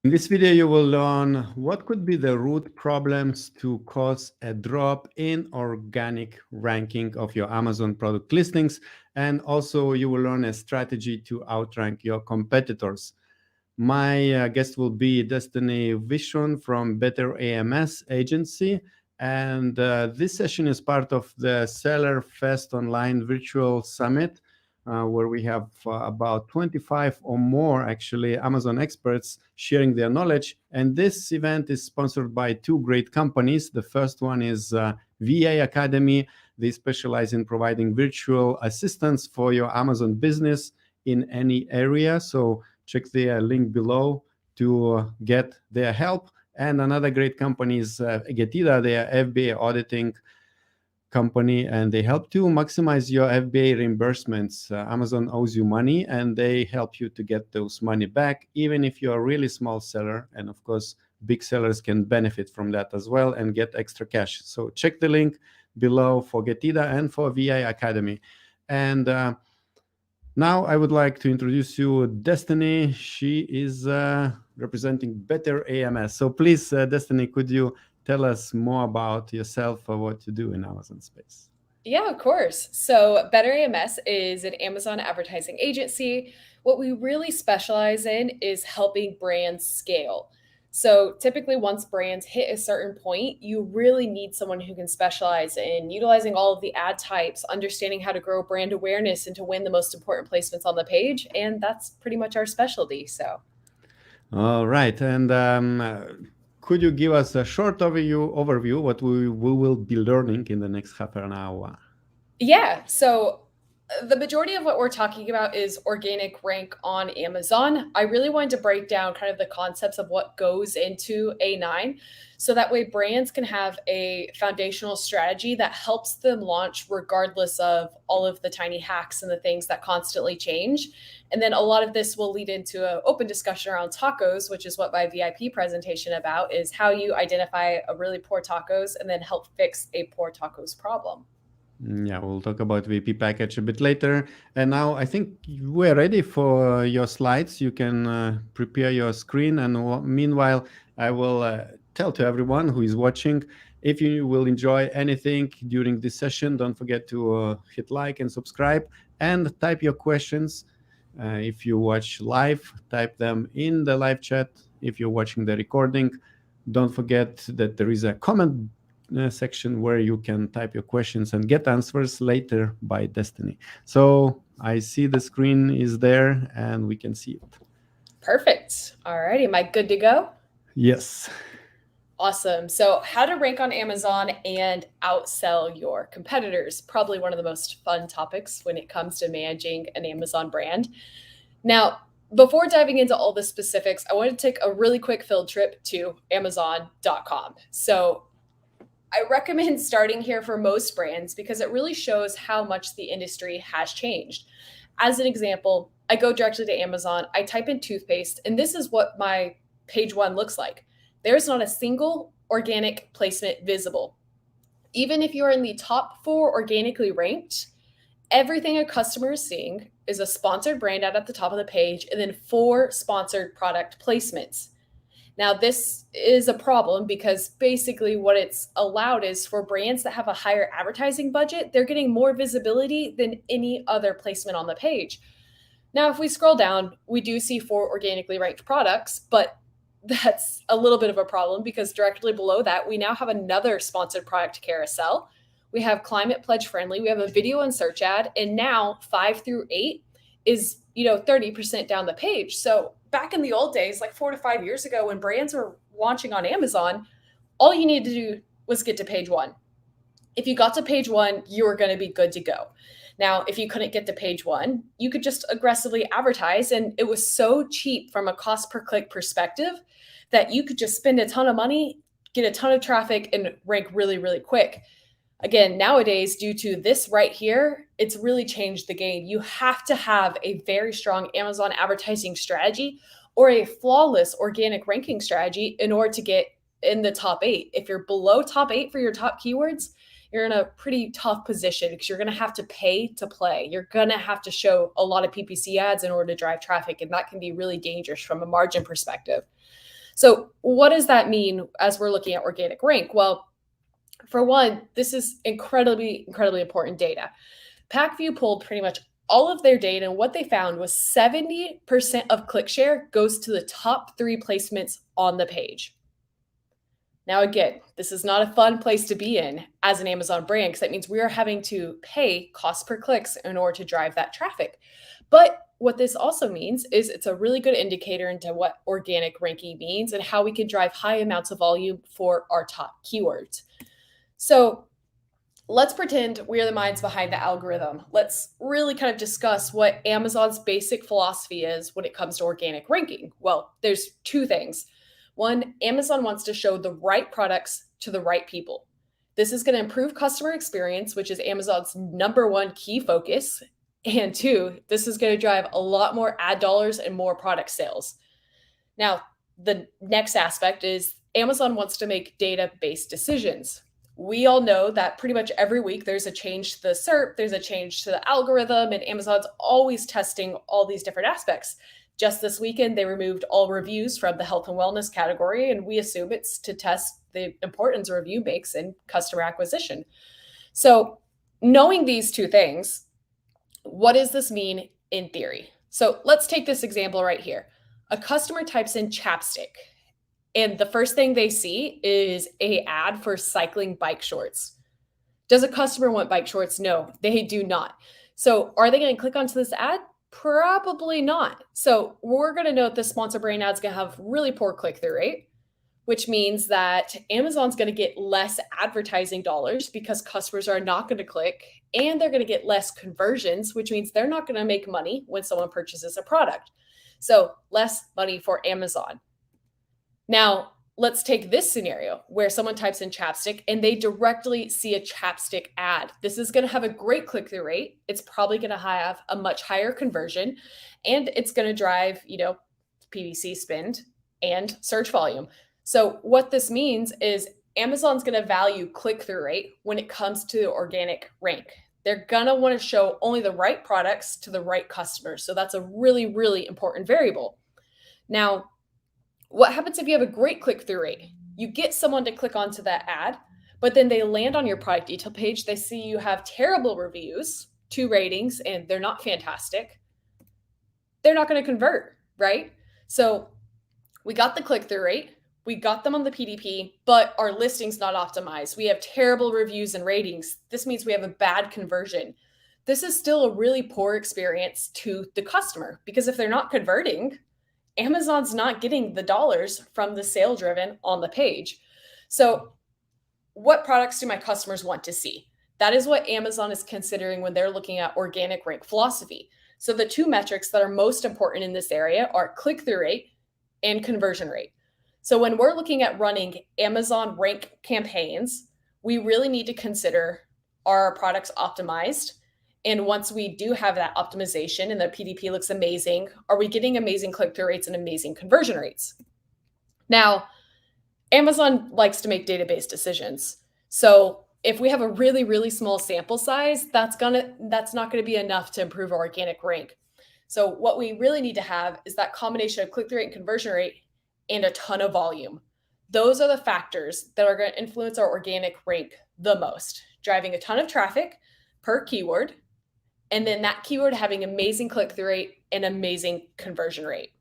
In this video, you will learn what could be the root problems to cause a drop in organic ranking of your Amazon product listings. And also, you will learn a strategy to outrank your competitors. My guest will be Destiny Vishwan from Better AMS Agency. And this session is part of the Seller Fest Online Virtual Summit, where we have about 25 or more actually Amazon experts sharing their knowledge. And this event is sponsored by two great companies. The first one is VA Academy. They specialize in providing virtual assistants for your Amazon business in any area. So check the link below to get their help. And another great company is Getida. They are FBA auditing company, and they help to maximize your FBA reimbursements. Amazon owes you money, and they help you to get those money back, even if you're a really small seller. And of course, big sellers can benefit from that as well and get extra cash. So check the link below for Getida and for VA Academy. And now I would like to introduce you Destiny. She is representing Better AMS. So please, Destiny, could you tell us more about yourself or what you do in Amazon space? Yeah, of course. So, Better AMS is an Amazon advertising agency. What we really specialize in is helping brands scale. So, typically, once brands hit a certain point, you really need someone who can specialize in utilizing all of the ad types, understanding how to grow brand awareness and to win the most important placements on the page. And that's pretty much our specialty. So, All right. And could you give us a short overview what we will be learning in the next half an hour? yeah. The majority of what we're talking about is organic rank on Amazon. I really wanted to break down kind of the concepts of what goes into A9 so that way brands can have a foundational strategy that helps them launch regardless of all of the tiny hacks and the things that constantly change. And then a lot of this will lead into an open discussion around tacos, which is what my VIP presentation about is how you identify a really poor tacos and then help fix a poor tacos problem. Yeah, we'll talk about VP package a bit later. And now I think we're ready for your slides. You can prepare your screen. And meanwhile, I will tell to everyone who is watching, if you will enjoy anything during this session, don't forget to hit like and subscribe and type your questions. If you watch live, type them in the live chat. If you're watching the recording, don't forget that there is a comment section where you can type your questions and get answers later by Destiny. So I see the screen is there and we can see it. Perfect. All righty. Am I good to go? Yes. Awesome. So, how to rank on Amazon and outsell your competitors. Probably one of the most fun topics when it comes to managing an Amazon brand. Now, before diving into all the specifics, I want to take a really quick field trip to Amazon.com. So, I recommend starting here for most brands because it really shows how much the industry has changed. As an example, I go directly to Amazon, I type in toothpaste, and this is what my page one looks like. There's not a single organic placement visible. Even if you're in the top 4 organically ranked, everything a customer is seeing is a sponsored brand ad at the top of the page and then 4 sponsored product placements. Now, this is a problem because basically what it's allowed is for brands that have a higher advertising budget, they're getting more visibility than any other placement on the page. Now, if we scroll down, we do see 4 organically ranked products, but that's a little bit of a problem because directly below that, we now have another sponsored product carousel. We have climate pledge friendly, we have a video and search ad, and now 5 through 8 is 30% down the page. So back in the old days, like 4 to 5 years ago, when brands were launching on Amazon, all you needed to do was get to page one. If you got to page one, you were going to be good to go. Now, if you couldn't get to page one, you could just aggressively advertise. And it was so cheap from a cost per click perspective that you could just spend a ton of money, get a ton of traffic, and rank really, really quick. Again, nowadays, due to this right here, it's really changed the game. You have to have a very strong Amazon advertising strategy or a flawless organic ranking strategy in order to get in the top 8. If you're below top 8 for your top keywords, you're in a pretty tough position because you're going to have to pay to play. You're going to have to show a lot of PPC ads in order to drive traffic, and that can be really dangerous from a margin perspective. So what does that mean as we're looking at organic rank? Well, for one, this is incredibly important data. PackView pulled pretty much all of their data, and what they found was 70% of click share goes to the top 3 placements on the page. Now, again, this is not a fun place to be in as an Amazon brand, because that means we are having to pay cost per clicks in order to drive that traffic. But what this also means is it's a really good indicator into what organic ranking means and how we can drive high amounts of volume for our top keywords. So let's pretend we are the minds behind the algorithm. Let's really kind of discuss what Amazon's basic philosophy is when it comes to organic ranking. Well, there's 2 things. One, Amazon wants to show the right products to the right people. This is going to improve customer experience, which is Amazon's #1 key focus. And 2, this is going to drive a lot more ad dollars and more product sales. Now, the next aspect is Amazon wants to make data-based decisions. We all know that pretty much every week there's a change to the SERP, there's a change to the algorithm, and Amazon's always testing all these different aspects. Just this weekend, they removed all reviews from the health and wellness category, and we assume it's to test the importance a review makes in customer acquisition. So knowing these 2 things, what does this mean in theory? So let's take this example right here. A customer types in chapstick, and the first thing they see is an ad for cycling bike shorts. Does a customer want bike shorts? No, they do not. So are they going to click onto this ad? Probably not. So we're going to note this sponsor brand ad is going to have really poor click-through rate, which means that Amazon's going to get less advertising dollars because customers are not going to click, and they're going to get less conversions, which means they're not going to make money when someone purchases a product. So less money for Amazon. Now, let's take this scenario where someone types in chapstick and they directly see a chapstick ad. This is going to have a great click-through rate. It's probably going to have a much higher conversion, and it's going to drive, PPC spend and search volume. So what this means is Amazon's going to value click-through rate when it comes to organic rank. They're going to want to show only the right products to the right customers. So that's a really, really important variable. Now, what happens if you have a great click-through rate? You get someone to click onto that ad, but then they land on your product detail page. They see you have terrible reviews, 2 ratings, and they're not fantastic. They're not going to convert, right? So we got the click-through rate. We got them on the PDP, but our listing's not optimized. We have terrible reviews and ratings. This means we have a bad conversion. This is still a really poor experience to the customer, because if they're not converting, Amazon's not getting the dollars from the sale driven on the page. So what products do my customers want to see? That is what Amazon is considering when they're looking at organic rank philosophy. So the 2 metrics that are most important in this area are click-through rate and conversion rate. So when we're looking at running Amazon rank campaigns, we really need to consider, are our products optimized? And once we do have that optimization and the PDP looks amazing, are we getting amazing click-through rates and amazing conversion rates? Now, Amazon likes to make database decisions. So if we have a really, really small sample size, that's not going to be enough to improve our organic rank. So what we really need to have is that combination of click-through rate and conversion rate and a ton of volume. Those are the factors that are going to influence our organic rank the most, driving a ton of traffic per keyword, and then that keyword having amazing click-through rate and amazing conversion rate.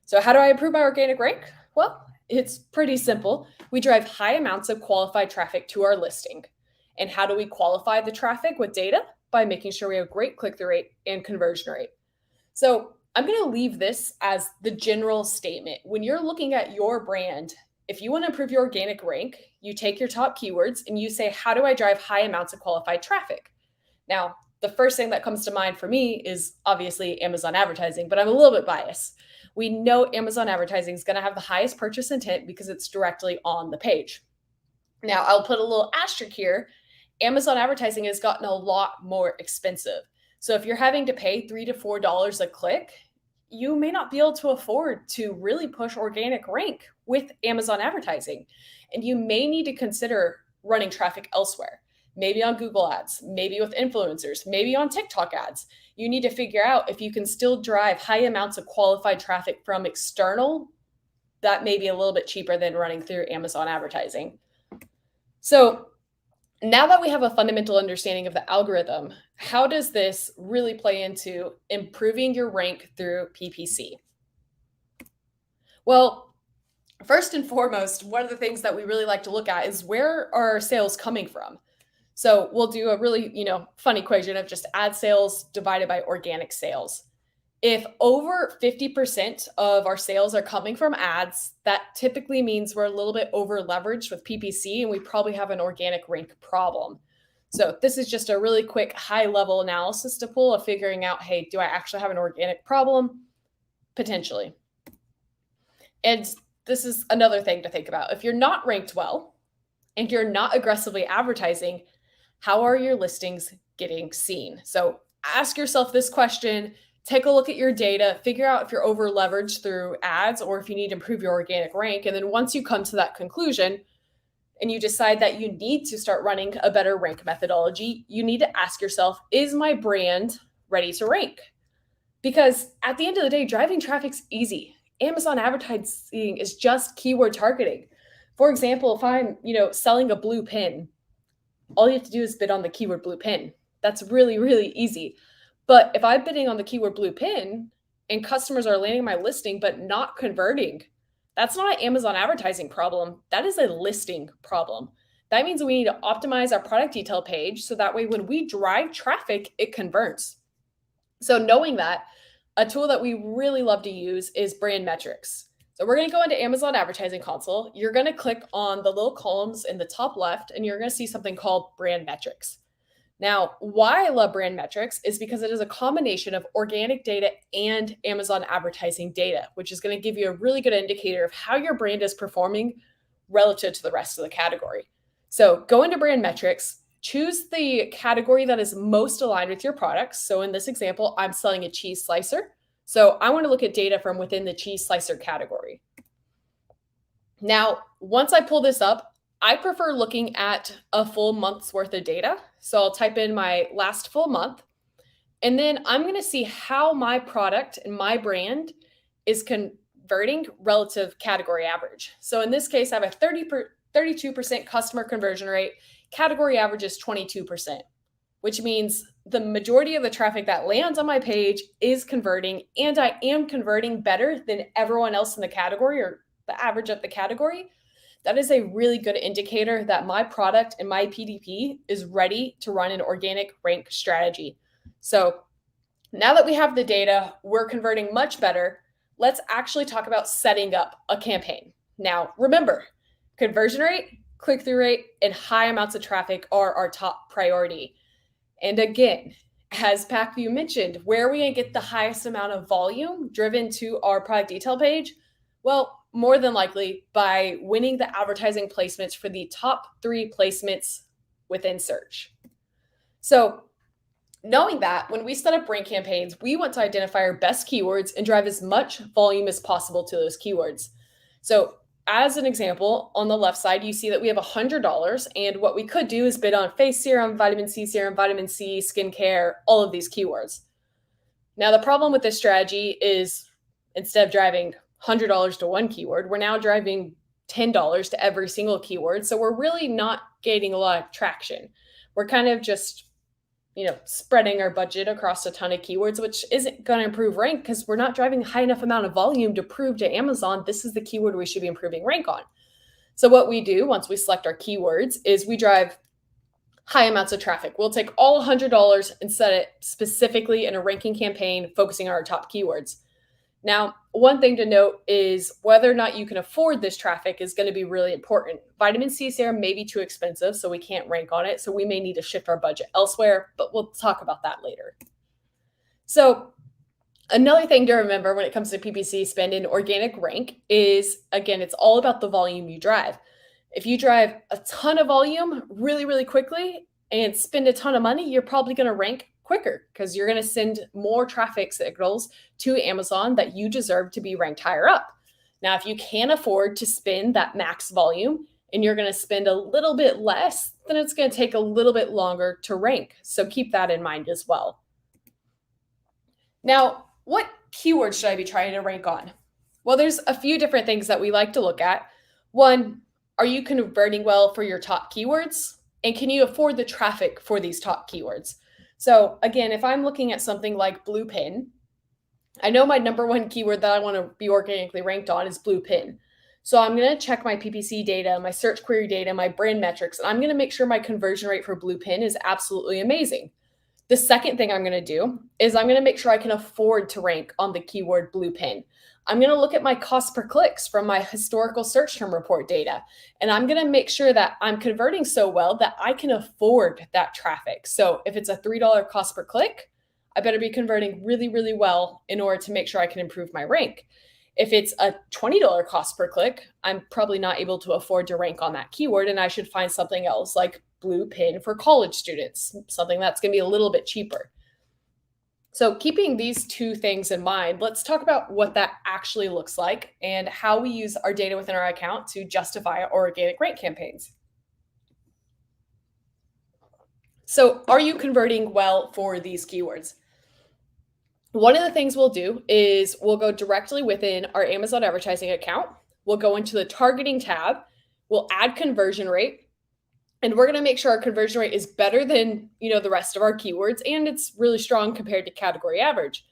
So how do I improve my organic rank? Well, it's pretty simple. We drive high amounts of qualified traffic to our listing. And how do we qualify the traffic with data? By making sure we have great click-through rate and conversion rate. So I'm going to leave this as the general statement. When you're looking at your brand, if you want to improve your organic rank, you take your top keywords and you say, how do I drive high amounts of qualified traffic? Now, the first thing that comes to mind for me is obviously Amazon advertising, but I'm a little bit biased. We know Amazon advertising is going to have the highest purchase intent because it's directly on the page. Now, I'll put a little asterisk here. Amazon advertising has gotten a lot more expensive. So if you're having to pay $3 to $4 a click, you may not be able to afford to really push organic rank with Amazon advertising. And you may need to consider running traffic elsewhere. Maybe on Google ads, maybe with influencers, maybe on TikTok ads. You need to figure out if you can still drive high amounts of qualified traffic from external that may be a little bit cheaper than running through Amazon advertising. So now that we have a fundamental understanding of the algorithm, how does this really play into improving your rank through PPC? Well, first and foremost, one of the things that we really like to look at is where are our sales coming from? So we'll do a really, fun equation of just ad sales divided by organic sales. If over 50% of our sales are coming from ads, that typically means we're a little bit over leveraged with PPC and we probably have an organic rank problem. So this is just a really quick high level analysis to pull of figuring out, hey, do I actually have an organic problem? Potentially. And this is another thing to think about. If you're not ranked well and you're not aggressively advertising, how are your listings getting seen? So ask yourself this question, take a look at your data, figure out if you're over leveraged through ads or if you need to improve your organic rank. And then once you come to that conclusion and you decide that you need to start running a better rank methodology, you need to ask yourself, is my brand ready to rank? Because at the end of the day, driving traffic's easy. Amazon advertising is just keyword targeting. For example, if I'm, selling a blue pin, all you have to do is bid on the keyword blue pin. That's really, really easy. But if I'm bidding on the keyword blue pin and customers are landing my listing but not converting, that's not an Amazon advertising problem. That is a listing problem. That means we need to optimize our product detail page so that way when we drive traffic, it converts. So knowing that, a tool that we really love to use is Brand Metrics. So we're going to go into Amazon Advertising Console. You're going to click on the little columns in the top left, and you're going to see something called Brand Metrics. Now, why I love Brand Metrics is because it is a combination of organic data and Amazon advertising data, which is going to give you a really good indicator of how your brand is performing relative to the rest of the category. So go into Brand Metrics, choose the category that is most aligned with your products. So in this example, I'm selling a cheese slicer. So I want to look at data from within the cheese slicer category. Now, once I pull this up, I prefer looking at a full month's worth of data. So I'll type in my last full month, and then I'm going to see how my product and my brand is converting relative category average. So in this case, I have a 32% customer conversion rate. Category average is 22%, which means the majority of the traffic that lands on my page is converting, and I am converting better than everyone else in the category or the average of the category. That is a really good indicator that my product and my PDP is ready to run an organic rank strategy. So now that we have the data, we're converting much better. Let's actually talk about setting up a campaign. Now, remember, conversion rate, click-through rate, and high amounts of traffic are our top priority. And again, as PackView mentioned, where are we going to get the highest amount of volume driven to our product detail page? Well, more than likely by winning the advertising placements for the top 3 placements within search. So knowing that, when we set up rank campaigns, we want to identify our best keywords and drive as much volume as possible to those keywords. So as an example, on the left side, you see that we have $100, and what we could do is bid on face serum, vitamin C, skincare, all of these keywords. Now, the problem with this strategy is instead of driving $100 to one keyword, we're now driving $10 to every single keyword. So we're really not gaining a lot of traction. We're kind of just, spreading our budget across a ton of keywords, which isn't going to improve rank because we're not driving high enough amount of volume to prove to Amazon this is the keyword we should be improving rank on. So what we do once we select our keywords is we drive high amounts of traffic. We'll take all $100 and set it specifically in a ranking campaign focusing on our top keywords. Now, one thing to note is whether or not you can afford this traffic is going to be really important. Vitamin C serum may be too expensive, so we can't rank on it. So we may need to shift our budget elsewhere, but we'll talk about that later. So another thing to remember when it comes to PPC spend in organic rank is, again, it's all about the volume you drive. If you drive a ton of volume really, really quickly and spend a ton of money, you're probably going to rank quicker because you're going to send more traffic signals to Amazon that you deserve to be ranked higher up. Now, if you can't afford to spend that max volume and you're going to spend a little bit less, then it's going to take a little bit longer to rank. So keep that in mind as well. Now, what keywords should I be trying to rank on? Well, there's a few different things that we like to look at. One, are you converting well for your top keywords? And can you afford the traffic for these top keywords? So again, if I'm looking at something like blue pin, I know my number one keyword that I want to be organically ranked on is blue pin. So I'm going to check my PPC data, my search query data, my brand metrics, and I'm going to make sure my conversion rate for blue pin is absolutely amazing. The second thing I'm going to do is I'm going to make sure I can afford to rank on the keyword blue pin. I'm going to look at my cost per clicks from my historical search term report data, and I'm going to make sure that I'm converting so well that I can afford that traffic. So if it's a $3 cost per click, I better be converting really, really well in order to make sure I can improve my rank. If it's a $20 cost per click, I'm probably not able to afford to rank on that keyword, and I should find something else like blue pin for college students, something that's going to be a little bit cheaper. So keeping these two things in mind, let's talk about what that actually looks like and how we use our data within our account to justify our organic rank campaigns. So are you converting well for these keywords? One of the things we'll do is we'll go directly within our Amazon advertising account. We'll go into the targeting tab. We'll add conversion rate. And we're going to make sure our conversion rate is better than, the rest of our keywords, and it's really strong compared to category average.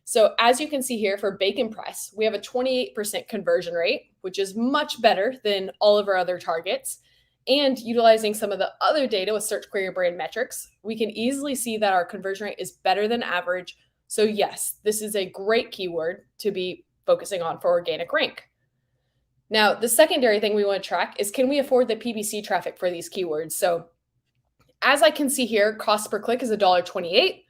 So as you can see here for bacon press, we have a 28% conversion rate, which is much better than all of our other targets. And utilizing some of the other data with search query brand metrics, we can easily see that our conversion rate is better than average. So yes, this is a great keyword to be focusing on for organic rank. Now, the secondary thing we want to track is, can we afford the PPC traffic for these keywords? So as I can see here, cost per click is $1.28,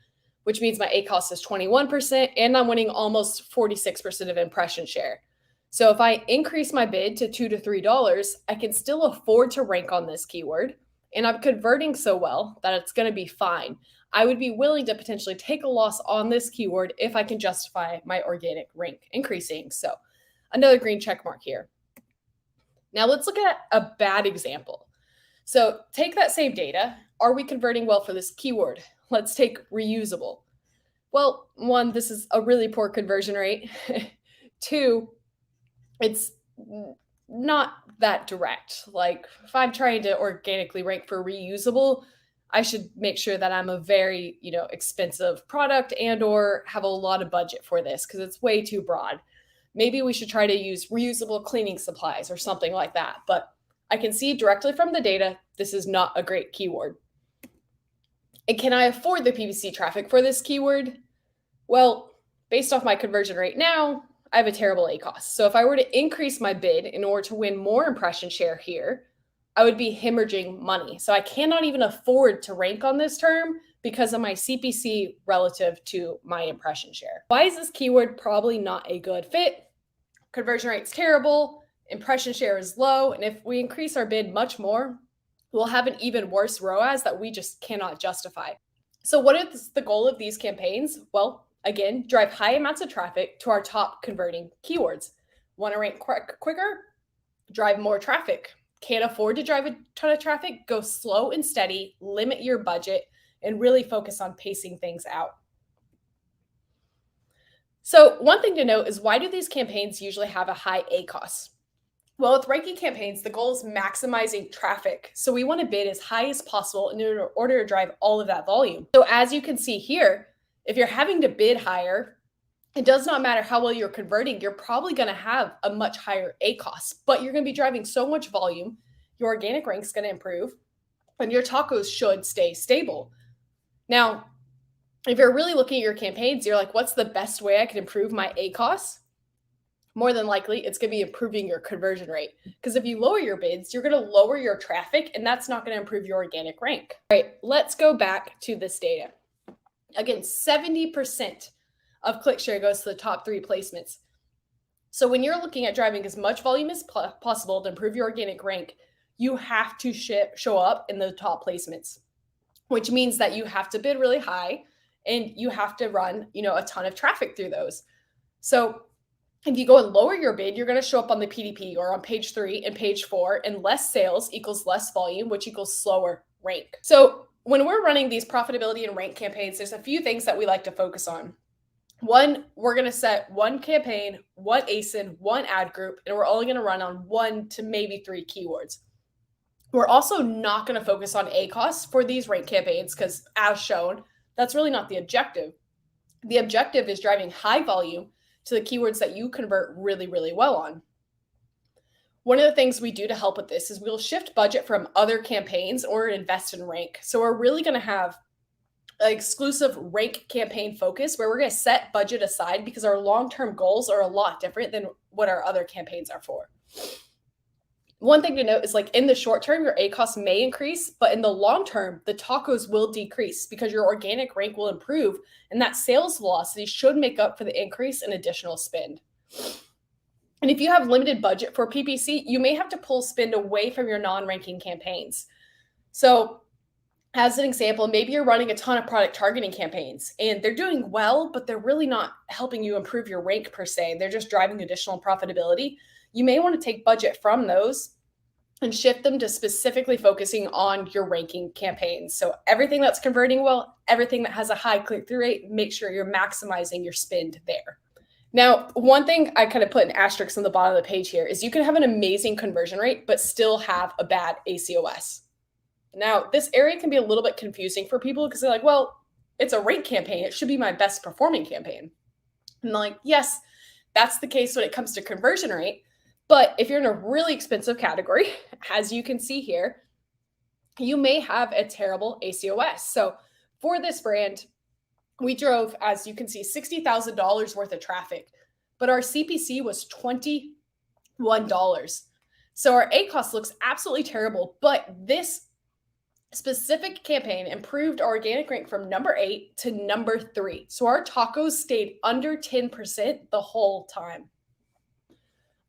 which means my ACoS is 21%, and I'm winning almost 46% of impression share. So if I increase my bid to $2 to $3, I can still afford to rank on this keyword, and I'm converting so well that it's going to be fine. I would be willing to potentially take a loss on this keyword if I can justify my organic rank increasing. So another green check mark here. Now let's look at a bad example. So take that same data. Are we converting well for this keyword? Let's take reusable. Well, one, this is a really poor conversion rate. Two, it's not that direct. Like if I'm trying to organically rank for reusable, I should make sure that I'm a very, expensive product and or have a lot of budget for this because it's way too broad. Maybe we should try to use reusable cleaning supplies or something like that. But I can see directly from the data, this is not a great keyword. And can I afford the PPC traffic for this keyword? Well, based off my conversion rate now, I have a terrible ACoS. So if I were to increase my bid in order to win more impression share here, I would be hemorrhaging money. So I cannot even afford to rank on this term because of my CPC relative to my impression share. Why is this keyword probably not a good fit? Conversion rate's terrible, impression share is low, and if we increase our bid much more, we'll have an even worse ROAS that we just cannot justify. So what is the goal of these campaigns? Well, again, drive high amounts of traffic to our top converting keywords. Want to rank quicker? Drive more traffic. Can't afford to drive a ton of traffic? Go slow and steady, limit your budget, and really focus on pacing things out. So one thing to note is, why do these campaigns usually have a high ACoS? Well, with ranking campaigns, the goal is maximizing traffic. So we want to bid as high as possible in order to drive all of that volume. So as you can see here, if you're having to bid higher, it does not matter how well you're converting, you're probably going to have a much higher ACoS, but you're going to be driving so much volume, your organic rank is going to improve, and your tacos should stay stable. Now, if you're really looking at your campaigns, you're like, what's the best way I can improve my ACoS? More than likely, it's going to be improving your conversion rate. Because if you lower your bids, you're going to lower your traffic, and that's not going to improve your organic rank. All right, let's go back to this data. Again, 70% of click share goes to the top 3 placements. So when you're looking at driving as much volume as possible to improve your organic rank, you have to show up in the top placements, which means that you have to bid really high and you have to run, a ton of traffic through those. So if you go and lower your bid, you're going to show up on the PDP or on page 3 and page 4, and less sales equals less volume, which equals slower rank. So when we're running these profitability and rank campaigns, there's a few things that we like to focus on. One, we're going to set one campaign, one ASIN, one ad group, and we're only going to run on 1 to maybe 3 keywords. We're also not going to focus on ACoS for these rank campaigns because, as shown, that's really not the objective. The objective is driving high volume to the keywords that you convert really, really well on. One of the things we do to help with this is we'll shift budget from other campaigns or invest in rank. So we're really going to have an exclusive rank campaign focus where we're going to set budget aside because our long-term goals are a lot different than what our other campaigns are for. One thing to note is, like, in the short term, your ACoS may increase, but in the long term, the tacos will decrease because your organic rank will improve, and that sales velocity should make up for the increase in additional spend. And if you have limited budget for PPC, you may have to pull spend away from your non-ranking campaigns. So as an example, maybe you're running a ton of product targeting campaigns and they're doing well, but they're really not helping you improve your rank per se. They're just driving additional profitability. You may want to take budget from those and shift them to specifically focusing on your ranking campaigns. So everything that's converting well, everything that has a high click-through rate, make sure you're maximizing your spend there. Now, one thing I kind of put an asterisk on the bottom of the page here is you can have an amazing conversion rate, but still have a bad ACoS. Now, this area can be a little bit confusing for people because they're like, well, it's a rank campaign. It should be my best performing campaign. And like, yes, that's the case when it comes to conversion rate. But if you're in a really expensive category, as you can see here, you may have a terrible ACoS. So for this brand, we drove, as you can see, $60,000 worth of traffic, but our CPC was $21. So our ACoS looks absolutely terrible, but this specific campaign improved our organic rank from number 8 to number 3. So our tacos stayed under 10% the whole time.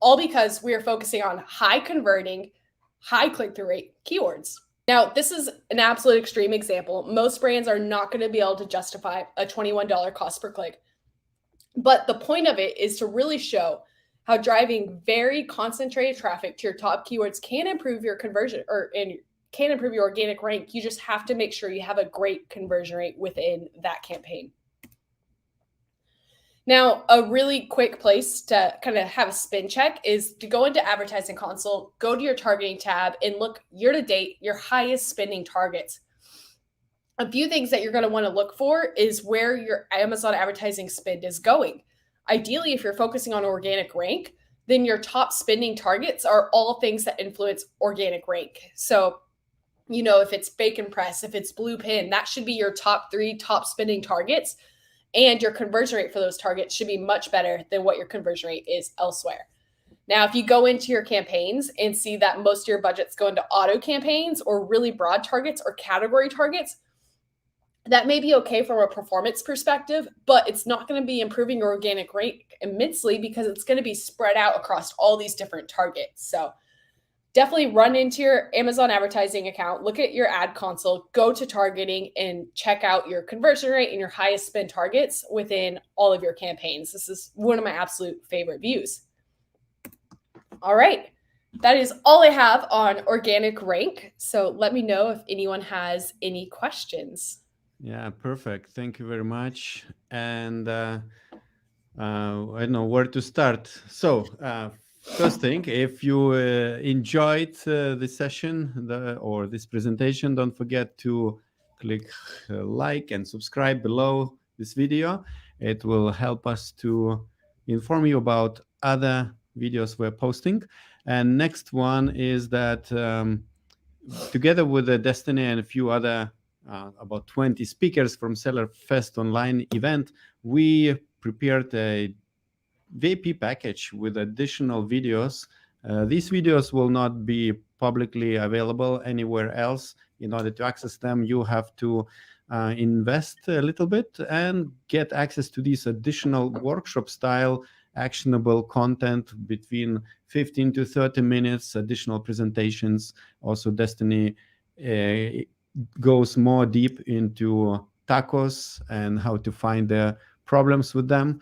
All because we are focusing on high converting, high click-through rate keywords. Now, this is an absolute extreme example. Most brands are not going to be able to justify a $21 cost per click. But the point of it is to really show how driving very concentrated traffic to your top keywords can improve your conversion and can improve your organic rank. You just have to make sure you have a great conversion rate within that campaign. Now, a really quick place to kind of have a spin check is to go into Advertising Console, go to your targeting tab, and look year to date, your highest spending targets. A few things that you're going to want to look for is where your Amazon advertising spend is going. Ideally, if you're focusing on organic rank, then your top spending targets are all things that influence organic rank. So, you know, if it's Bacon Press, if it's Blue Pin, that should be your top 3 top spending targets. And your conversion rate for those targets should be much better than what your conversion rate is elsewhere. Now, if you go into your campaigns and see that most of your budgets go into auto campaigns or really broad targets or category targets, that may be okay from a performance perspective, but it's not going to be improving your organic rate immensely because it's going to be spread out across all these different targets. So definitely run into your Amazon advertising account, look at your ad console, go to targeting, and check out your conversion rate and your highest spend targets within all of your campaigns. This is one of my absolute favorite views. All right. That is all I have on organic rank. So let me know if anyone has any questions. Yeah, perfect. Thank you very much. And I don't know where to start. So first thing, if you enjoyed this session or this presentation, don't forget to click like and subscribe below this video. It will help us to inform you about other videos we're posting. And next one is that together with Destiny and a few other about 20 speakers from Seller Fest online event, we prepared a VIP package with additional videos. These videos will not be publicly available anywhere else. In order to access them, you have to invest a little bit and get access to these additional workshop style actionable content between 15 to 30 minutes, additional presentations. Also, Destiny goes more deep into tacos and how to find the problems with them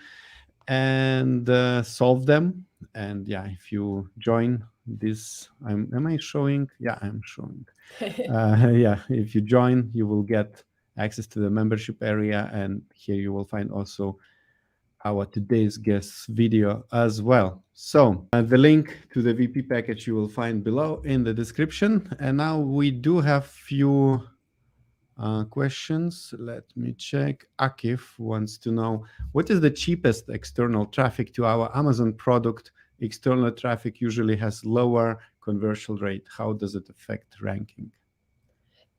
and solve them. And yeah, if you join this, am I showing? Yeah, I'm showing. Yeah, if you join, you will get access to the membership area, and here you will find also our today's guest's video as well. So the link to the VP package you will find below in the description. And now we do have few questions. Let me check. Akif wants to know, what is the cheapest external traffic to our Amazon product? External traffic usually has lower conversion rate. How does it affect ranking?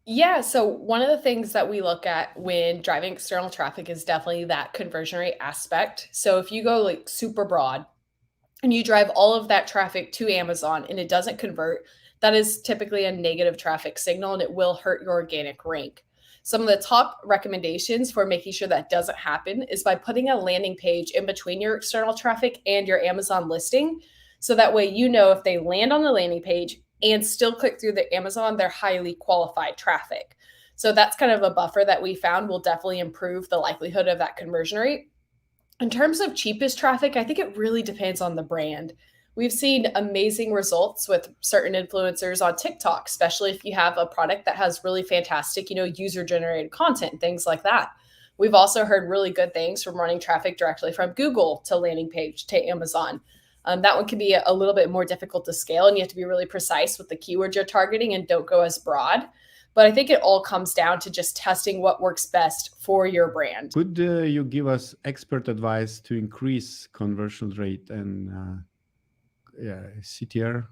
Yeah, so one of the things that we look at when driving external traffic is definitely that conversion rate aspect. So if you go like super broad and you drive all of that traffic to Amazon and it doesn't convert, that is typically a negative traffic signal and it will hurt your organic rank. Some of the top recommendations for making sure that doesn't happen is by putting a landing page in between your external traffic and your Amazon listing. So that way, you know, if they land on the landing page and still click through the Amazon, they're highly qualified traffic. So that's kind of a buffer that we found will definitely improve the likelihood of that conversion rate. In terms of cheapest traffic, I think it really depends on the brand. We've seen amazing results with certain influencers on TikTok, especially if you have a product that has really fantastic, user-generated content, things like that. We've also heard really good things from running traffic directly from Google to landing page to Amazon. That one can be a little bit more difficult to scale, and you have to be really precise with the keywords you're targeting and don't go as broad. But I think it all comes down to just testing what works best for your brand. Could you give us expert advice to increase conversion rate and CTR?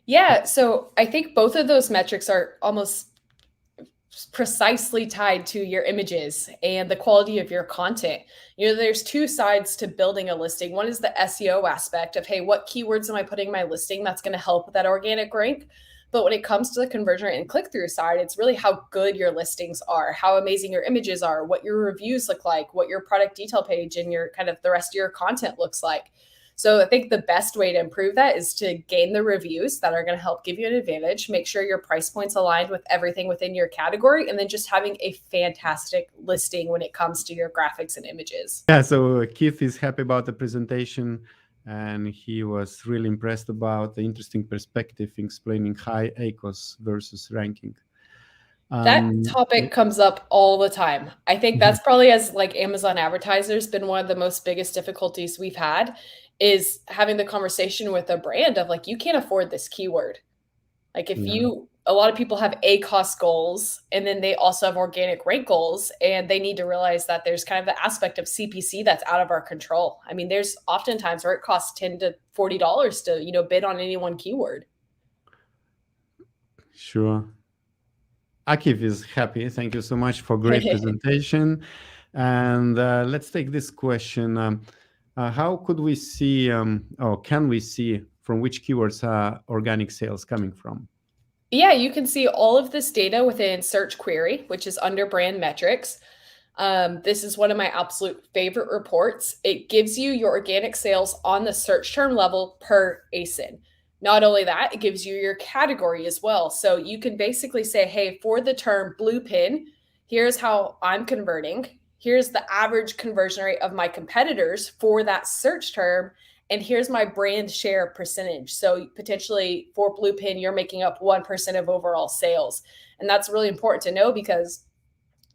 Yeah, so I think both of those metrics are almost precisely tied to your images and the quality of your content. There's two sides to building a listing. One is the SEO aspect of, hey, what keywords am I putting in my listing that's going to help with that organic rank? But when it comes to the conversion rate and click-through side, it's really how good your listings are, how amazing your images are, what your reviews look like, what your product detail page and your kind of the rest of your content looks like. So I think the best way to improve that is to gain the reviews that are going to help give you an advantage, make sure your price point's aligned with everything within your category, and then just having a fantastic listing when it comes to your graphics and images. Yeah, so Keith is happy about the presentation, and he was really impressed about the interesting perspective explaining high ACoS versus ranking. That topic comes up all the time. I think that's probably, as like Amazon advertisers, been one of the most biggest difficulties we've had, is having the conversation with a brand of like, you can't afford this keyword. Like if a lot of people have ACoS goals and then they also have organic rank goals, and they need to realize that there's kind of the aspect of CPC that's out of our control. I mean, there's oftentimes where it costs $10 to $40 to, bid on any one keyword. Sure. Akif is happy. Thank you so much for great presentation. And let's take this question. How could we see, or can we see from which keywords are organic sales coming from? Yeah, you can see all of this data within Search Query, which is under brand metrics. This is one of my absolute favorite reports. It gives you your organic sales on the search term level per ASIN. Not only that, it gives you your category as well. So you can basically say, hey, for the term blue pin, here's how I'm converting. Here's the average conversion rate of my competitors for that search term. And here's my brand share percentage. So potentially for blue pin, you're making up 1% of overall sales. And that's really important to know, because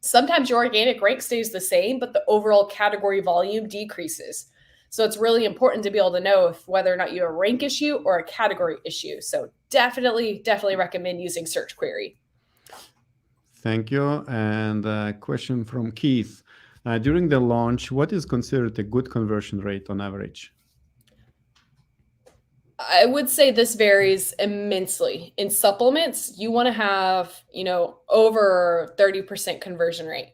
sometimes your organic rank stays the same, but the overall category volume decreases. So it's really important to be able to know whether or not you have a rank issue or a category issue. So definitely recommend using Search Query. Thank you. And a question from Keith. During the launch, what is considered a good conversion rate on average? I would say this varies immensely. In supplements, you want to have, over 30% conversion rate.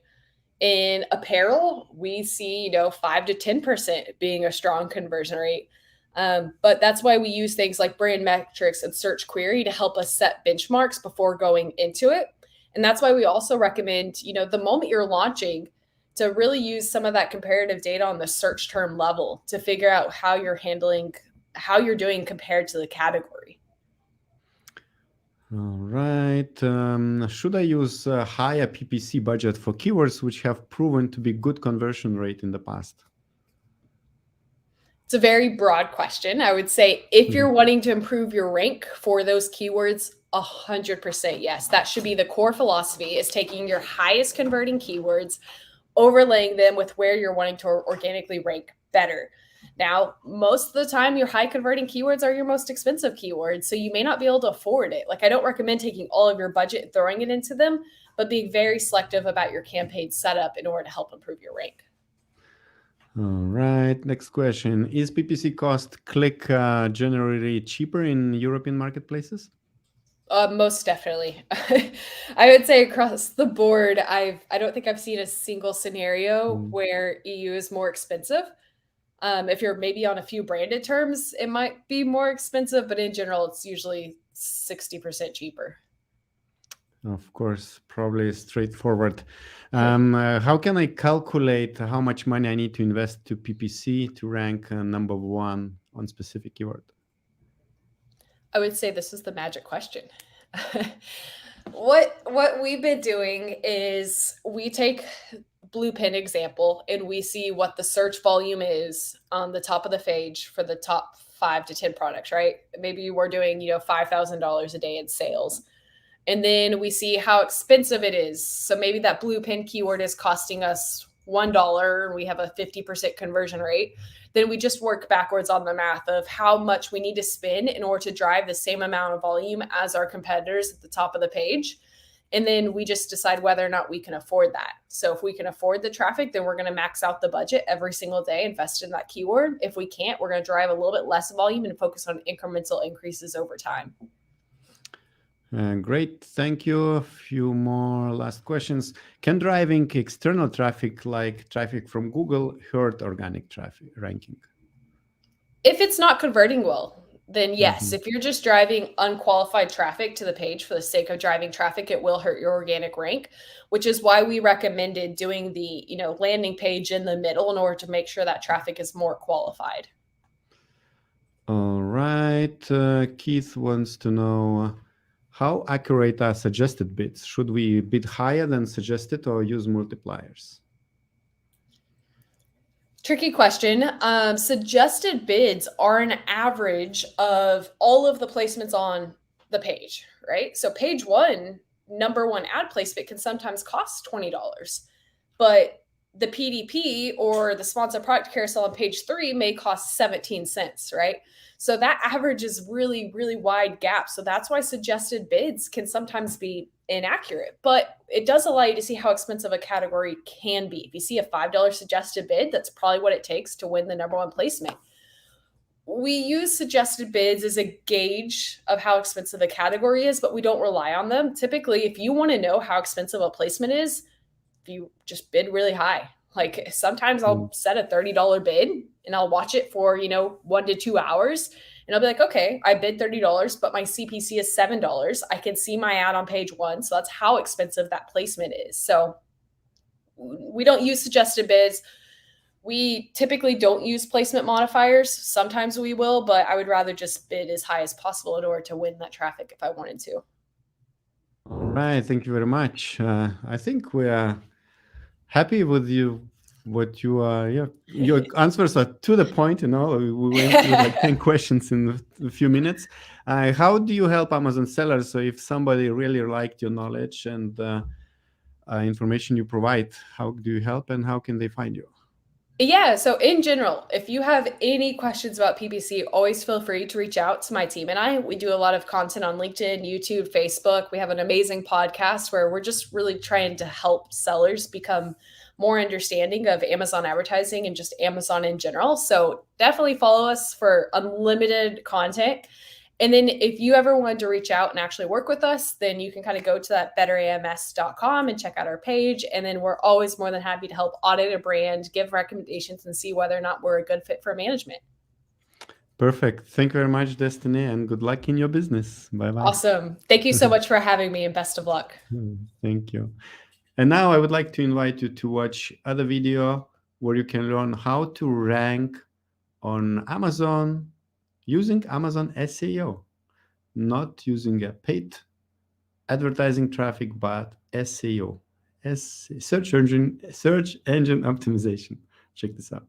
In apparel, we see, 5 to 10% being a strong conversion rate. But that's why we use things like brand metrics and Search Query to help us set benchmarks before going into it. And that's why we also recommend, the moment you're launching, to really use some of that comparative data on the search term level to figure out how you're doing compared to the category. All right. Should I use a higher PPC budget for keywords which have proven to be good conversion rate in the past? It's a very broad question. I would say if you're wanting to improve your rank for those keywords, 100% yes. That should be the core philosophy, is taking your highest converting keywords, overlaying them with where you're wanting to organically rank better. Now, most of the time, your high converting keywords are your most expensive keywords, so you may not be able to afford it. Like, I don't recommend taking all of your budget and throwing it into them, but being very selective about your campaign setup in order to help improve your rank. All right, next question. Is PPC cost click generally cheaper in European marketplaces? Most definitely. I would say across the board, I don't think I've seen a single scenario where EU is more expensive. If you're maybe on a few branded terms, it might be more expensive, but in general, it's usually 60% cheaper. Of course, probably straightforward. How can I calculate how much money I need to invest to PPC to rank number one on specific keyword? I would say this is the magic question. What we've been doing is we take Bluepin example and we see what the search volume is on the top of the page for the top 5 to 10 products, right? Maybe we're doing, $5,000 a day in sales. And then we see how expensive it is. So maybe that Bluepin keyword is costing us $1 and we have a 50% conversion rate. Then we just work backwards on the math of how much we need to spend in order to drive the same amount of volume as our competitors at the top of the page. And then we just decide whether or not we can afford that. So if we can afford the traffic, then we're going to max out the budget every single day, invest in that keyword. If we can't, we're going to drive a little bit less volume and focus on incremental increases over time. Great, thank you. A few more last questions. Can driving external traffic like traffic from Google hurt organic traffic ranking? If it's not converting well, then yes. If you're just driving unqualified traffic to the page for the sake of driving traffic, it will hurt your organic rank, which is why we recommended doing the landing page in the middle in order to make sure that traffic is more qualified. All right, Keith wants to know, how accurate are suggested bids? Should we bid higher than suggested or use multipliers? Tricky question. Suggested bids are an average of all of the placements on the page, right? So page one, number one ad placement can sometimes cost $20, but the PDP or the sponsored product carousel on page 3 may cost 17 cents, right? So that average is really, really wide gap. So that's why suggested bids can sometimes be inaccurate, but it does allow you to see how expensive a category can be. If you see a $5 suggested bid, that's probably what it takes to win the number one placement. We use suggested bids as a gauge of how expensive a category is, but we don't rely on them. Typically, if you want to know how expensive a placement is, if you just bid really high. Like sometimes I'll set a $30 bid and I'll watch it for, 1 to 2 hours. And I'll be like, okay, I bid $30, but my CPC is $7. I can see my ad on page 1. So that's how expensive that placement is. So we don't use suggested bids. We typically don't use placement modifiers. Sometimes we will, but I would rather just bid as high as possible in order to win that traffic if I wanted to. All right, thank you very much. I think we are happy with you. What you are, your answers are to the point. We went through like 10 questions in a few minutes. How do you help Amazon sellers? So if somebody really liked your knowledge and information you provide, how do you help and how can they find you? Yeah, so in general, if you have any questions about PPC, always feel free to reach out to my team and I. We do a lot of content on LinkedIn, YouTube, Facebook. We have an amazing podcast where we're just really trying to help sellers become more understanding of Amazon advertising and just Amazon in general. So definitely follow us for unlimited content. And then if you ever wanted to reach out and actually work with us, then you can kind of go to that betterams.com and check out our page. And then we're always more than happy to help audit a brand, give recommendations, and see whether or not we're a good fit for management. Perfect. Thank you very much, Destiny, and good luck in your business. Bye-bye. Awesome. Thank you so much for having me and best of luck. Thank you. And now I would like to invite you to watch other video where you can learn how to rank on Amazon using Amazon SEO, not using a paid advertising traffic, but SEO, search engine optimization. Check this out.